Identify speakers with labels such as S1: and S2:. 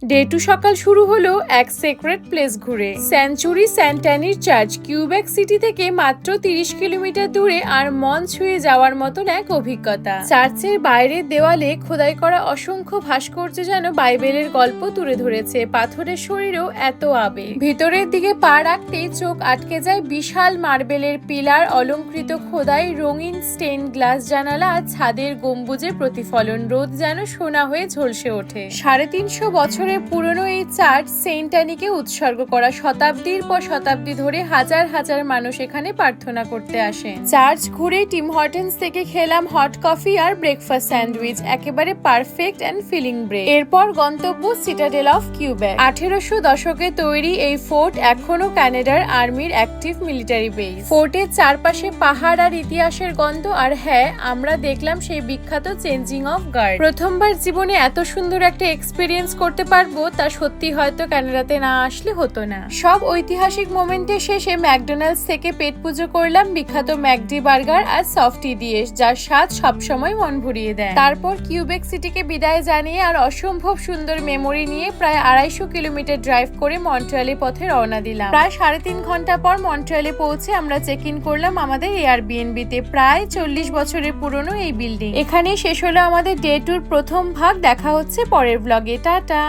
S1: Day to সকাল শুরু হলো এক সেক্রেট প্লেস ঘুরে। সেঞ্চুরি স্যান্টানির চার্চ কিউবেক সিটি থেকে মাত্র 30 কিলোমিটার দূরে, আর মন ছুঁয়ে যাওয়ার মতন এক অভিজ্ঞতা। চার্চের বাইরের দেওয়ালে খোদাই করা অসংখ্য ভাস্কর্য যেন বাইবেলের গল্প তুলে ধরেছে। পাথরের শরীরেও এত আবেগ। ভিতরের দিকে পা রাখতেই চোখ আটকে যায় বিশাল মার্বেলের পিলার, অলংকৃত খোদাই, রঙিন স্টেইন গ্লাস জানালা আর ছাদের গম্বুজের প্রতিফলন। রোদ যেন সোনা হয়ে ঝলসে ওঠে। 350 বছরের পুরনো এই চার্চ সেন্ট অ্যানিকে উৎসর্গ করা। শতাব্দীর পর শতাব্দী ধরে হাজার হাজার মানুষ এখানে প্রার্থনা করতে আসেন। চার্চ ঘুরে টিম হর্টনস থেকে খেলাম হট কফি আর ব্রেকফাস্ট স্যান্ডউইচ, একেবারে পারফেক্ট অ্যান্ড ফিলিং ব্রেক। এরপর গন্তব্য সিটাডেল অফ কিউবেক। 1800 দশকে তৈরি এই ফোর্ট এখনো কানাডার আর্মির অ্যাক্টিভ মিলিটারি বেস। ফোর্টের চারপাশে পাহাড় আর ইতিহাসের গন্ধ। আর হ্যাঁ, আমরা দেখলাম সেই বিখ্যাত চেঞ্জিং অফ গার্ড। প্রথমবার জীবনে এত সুন্দর একটা এক্সপিরিয়েন্স করতে পারবো তা সত্যি হয়তো কানাডাতে না আসলে হতো না। সব ঐতিহাসিক মোমেন্টের শেষে ম্যাকডোনাল্ডস থেকে পেট পুজো করলাম বিখ্যাত ম্যাকডি বার্গার আর সফটি দিয়ে, যার স্বাদ সবসময় মন ভরিয়ে দেয়। তারপর কিউবেক সিটিকে বিদায় জানিয়ে আর অসম্ভব সুন্দর মেমোরি নিয়ে প্রায় 250 কিলোমিটার ড্রাইভ করে মন্ট্রিয়ালের পথে রওনা দিলাম। প্রায় 3.5 ঘন্টা পর মন্ট্রিয়ালে পৌঁছে আমরা চেক ইন করলাম আমাদের এয়ারবিএনবিতে। প্রায় 40 বছরের পুরনো এই বিল্ডিং। এখানেই শেষ হলো আমাদের ডে টুর প্রথম ভাগ। দেখা হচ্ছে পরের ব্লগে। টাটা।